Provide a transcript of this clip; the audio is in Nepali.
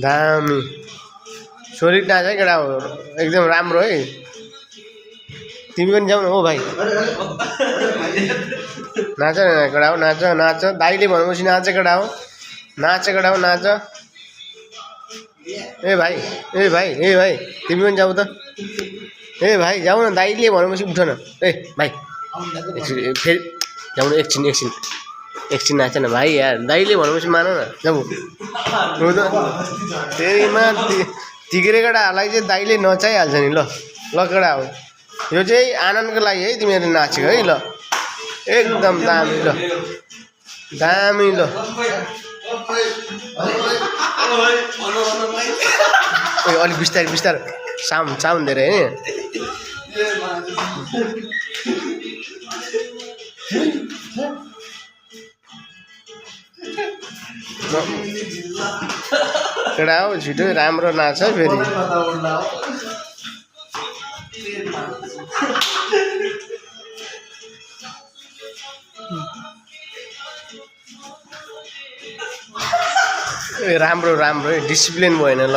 दामी सोलिड नाच है केटा हो एकदम राम्रो है तिमी पनि जाऊ न हो भाइ नाच न केटा हो नाच नाच दाइले भनेपछि नाच केटा हो नाच केटा हो नाच ए भाइ ए भाइ ए भाइ तिमी पनि जाऊ त ए भाइ जाऊ न दाइले भनेपछि उठ न ए भाइ एकछिन फेरि जाऊ न एकछिन एकछिन एकछिन नाच न भाइ यार दाइले भनेपछि मान न जाऊ हो त त्यहीमा तिग्रे केटाहरूलाई चाहिँ दाइले नचाइहाल्छ नि ल ल केटा हो यो चाहिँ आनन्दको लागि है तिमीहरूले नाचेको है ल एकदम दामी ल दामी ल अलिक बिस्तारै बिस्तारै साउन्ड धेरै है केटा हो छिटो राम्रो नाच है फेरि राम्रो राम्रो है डिसिप्लिन भएन ल